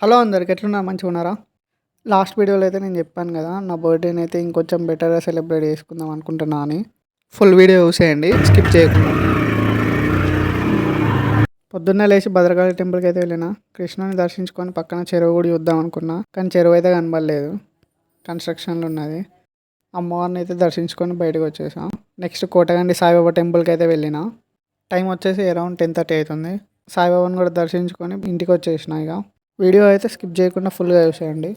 Hello అందరికి ఎట్లున్నారు మంచిగా ఉన్నారా? లాస్ట్ వీడియోలో అయితే నేను చెప్పాను కదా నా బర్త్డేని అయితే ఇంకొంచెం బెటర్గా సెలబ్రేట్ చేసుకుందాం అనుకుంటున్నా అని. ఫుల్ వీడియో చూసేయండి స్కిప్ చేయకుండా. పొద్దున్నే లేచి భద్రకాళి టెంపుల్కి అయితే వెళ్ళిన. కృష్ణుని దర్శించుకొని పక్కన చెరువు కూడా చూద్దాం అనుకున్నా, కానీ చెరువు అయితే కనబడలేదు, కన్స్ట్రక్షన్లు ఉన్నది. అమ్మవారిని అయితే దర్శించుకొని బయటకు వచ్చేసాం. నెక్స్ట్ కోటగండి సాయిబాబా టెంపుల్కి అయితే వెళ్ళిన. టైం వచ్చేసి అరౌండ్ 10:30 అవుతుంది. సాయిబాబాని కూడా దర్శించుకొని ఇంటికి వచ్చేసిన. ఇక వీడియో అయితే స్కిప్ చేయకుండా ఫుల్గా చూసేయండి.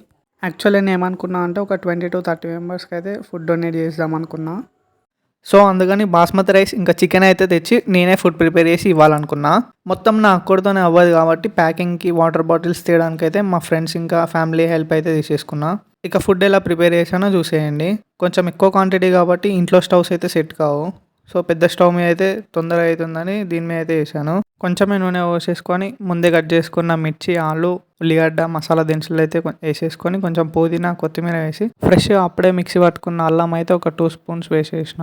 యాక్చువల్లీ నేను ఏమనుకున్నా అంటే ఒక 20 to 30 మెంబర్స్కి అయితే ఫుడ్ డొనేట్ చేద్దాం అనుకున్నా. సో అందుకని బాస్మతి రైస్ ఇంకా చికెన్ అయితే తెచ్చి నేనే ఫుడ్ ప్రిపేర్ చేసి ఇవ్వాలనుకున్నా. మొత్తం నా అక్కడితోనే అవ్వదు కాబట్టి ప్యాకింగ్కి వాటర్ బాటిల్స్ తీయడానికి అయితే మా ఫ్రెండ్స్ ఇంకా ఫ్యామిలీ హెల్ప్ అయితే తీసేసుకున్నా. ఇక ఫుడ్ ఎలా ప్రిపేర్ చేశానో చూసేయండి. కొంచెం ఎక్కువ క్వాంటిటీ కాబట్టి ఇంట్లో స్టవ్స్ అయితే సెట్ కావు. సో పెద్ద స్టవ్ మీద అయితే తొందరగా అవుతుందని దీని మీద అయితే వేసాను. కొంచెమే నూనె పోసేసుకొని ముందే కట్ చేసుకున్న మిర్చి, ఆలు, ఉల్లిగడ్డ, మసాలా దినుసులు అయితే వేసేసుకొని కొంచెం పుదీనా, కొత్తిమీర వేసి ఫ్రెష్గా అప్పుడే మిక్సీ పట్టుకున్న అల్లం అయితే ఒక 2 స్పూన్స్ వేసేసిన.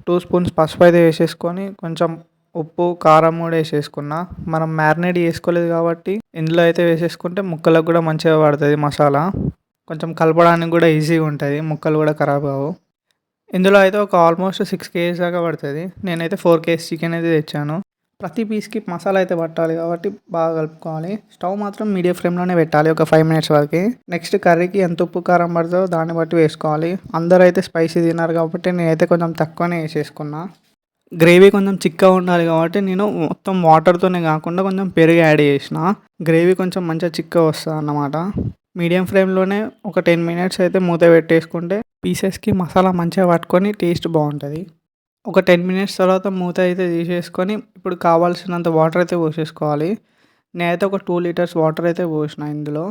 2 స్పూన్స్ పసుపు అయితే వేసేసుకొని కొంచెం ఉప్పు, కారం కూడా వేసేసుకున్నా. మనం మ్యారినేట్ చేసుకోలేదు కాబట్టి ఇందులో అయితే వేసేసుకుంటే ముక్కలకు కూడా మంచిగా పడుతుంది మసాలా. కొంచెం కలపడానికి కూడా ఈజీగా ఉంటుంది, ముక్కలు కూడా ఖరాబ్ కావు. ఇందులో అయితే ఒక ఆల్మోస్ట్ 6 kgs దాకా పడుతుంది. నేనైతే 4 kgs చికెన్ అయితే తెచ్చాను. ప్రతి పీస్కి మసాలా అయితే పట్టాలి కాబట్టి బాగా కలుపుకోవాలి. స్టవ్ మాత్రం మీడియం ఫ్లేమ్లోనే పెట్టాలి ఒక 5 minutes వరకు. నెక్స్ట్ కర్రీకి ఎంత ఉప్పు కారం పడుతుందో దాన్ని బట్టి వేసుకోవాలి. అందరూ అయితే స్పైసీ తిన్నారు కాబట్టి నేనైతే కొంచెం తక్కువనే వేసేసుకున్నా. గ్రేవీ కొంచెం చిక్కగా ఉండాలి కాబట్టి నేను మొత్తం వాటర్తోనే కాకుండా కొంచెం పెరుగు యాడ్ చేసిన. గ్రేవీ కొంచెం మంచిగా చిక్కగా వస్తుంది అన్నమాట. మీడియం ఫ్లేమ్లోనే ఒక 10 minutes అయితే మూత పెట్టేసుకుంటే పీసెస్కి మసాలా మంచిగా పట్టుకొని టేస్ట్ బాగుంటుంది. ఒక 10 minutes తర్వాత మూత అయితే తీసేసుకొని ఇప్పుడు కావాల్సినంత వాటర్ అయితే పోసేసుకోవాలి. నేనైతే ఒక 2 liters వాటర్ అయితే పోసిన ఇందులో.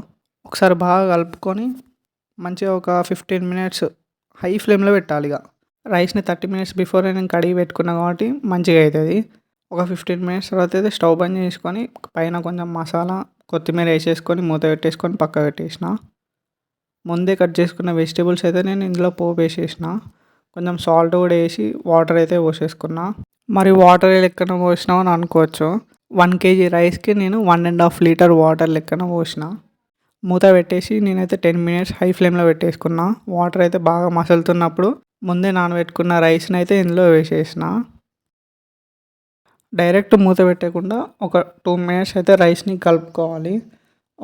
ఒకసారి బాగా కలుపుకొని మంచిగా ఒక 15 minutes హై ఫ్లేమ్లో పెట్టాలి. ఇక రైస్ని 30 minutes బిఫోర్ నేను కడిగి పెట్టుకున్నా కాబట్టి మంచిగా అవుతుంది. ఒక 15 minutes తర్వాత అయితే స్టవ్ బంద్ చేసుకొని పైన కొంచెం మసాలా, కొత్తిమీర వేసేసుకొని మూత పెట్టేసుకొని పక్క పెట్టేసిన. ముందే కట్ చేసుకున్న వెజిటేబుల్స్ అయితే నేను ఇందులో పోపు వేసేసిన. కొంచెం సాల్ట్ కూడా వేసి వాటర్ అయితే పోసేసుకున్నా. మరి వాటర్ లెక్కన పోసినావు అని అనుకోవచ్చు. 1 kg రైస్కి నేను 1.5 liter వాటర్ లెక్కన పోసిన. మూత పెట్టేసి నేనైతే 10 minutes హై ఫ్లేమ్లో పెట్టేసుకున్నా. వాటర్ అయితే బాగా మసులుతున్నప్పుడు ముందే నానబెట్టుకున్న రైస్ని అయితే ఇందులో వేసేసిన. డైరెక్ట్ మూత పెట్టకుండా ఒక 2 minutes అయితే రైస్ని కలుపుకోవాలి.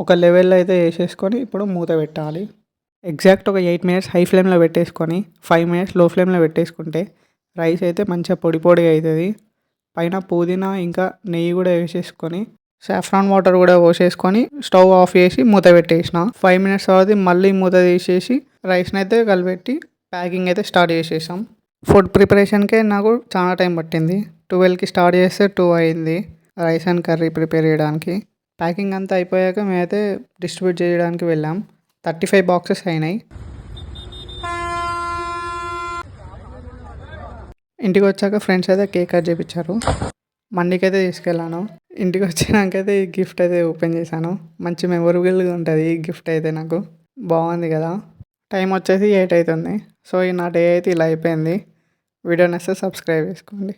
ఒక లెవెల్లో అయితే వేసేసుకొని ఇప్పుడు మూత పెట్టాలి. ఎగ్జాక్ట్ ఒక 8 minutes హై ఫ్లేమ్లో పెట్టేసుకొని 5 minutes లో ఫ్లేమ్లో పెట్టేసుకుంటే రైస్ అయితే మంచిగా పొడి పొడిగా అవుతుంది. పైన పుదీనా ఇంకా నెయ్యి కూడా వేసేసుకొని సాఫ్రాన్ వాటర్ కూడా పోసేసుకొని స్టవ్ ఆఫ్ చేసి మూత పెట్టేసిన. 5 minutes తర్వాత మళ్ళీ మూత తీసేసి రైస్ని అయితే కలిపెట్టి ప్యాకింగ్ అయితే స్టార్ట్ చేసేసాం. ఫుడ్ ప్రిపరేషన్కే నాకు చాలా టైం పట్టింది. 12కి స్టార్ట్ చేస్తే 2 అయింది రైస్ అండ్ కర్రీ ప్రిపేర్ చేయడానికి. ప్యాకింగ్ అంతా అయిపోయాక మేమైతే డిస్ట్రిబ్యూట్ చేయడానికి వెళ్ళాం. 35 boxes అయినాయి. ఇంటికి వచ్చాక ఫ్రెండ్స్ అయితే కేక్ కట్ చేయించారు. మండికి అయితే తీసుకెళ్ళాను. ఇంటికి వచ్చినాకైతే ఈ గిఫ్ట్ అయితే ఓపెన్ చేశాను. మంచి మెమొరబుల్గా ఉంటుంది ఈ గిఫ్ట్ అయితే నాకు. బాగుంది కదా. టైం వచ్చేసి 8 అవుతుంది. సో ఈ నా డే అయితే ఇలా అయిపోయింది. వీడియో నచ్చితే సబ్స్క్రైబ్ చేసుకోండి.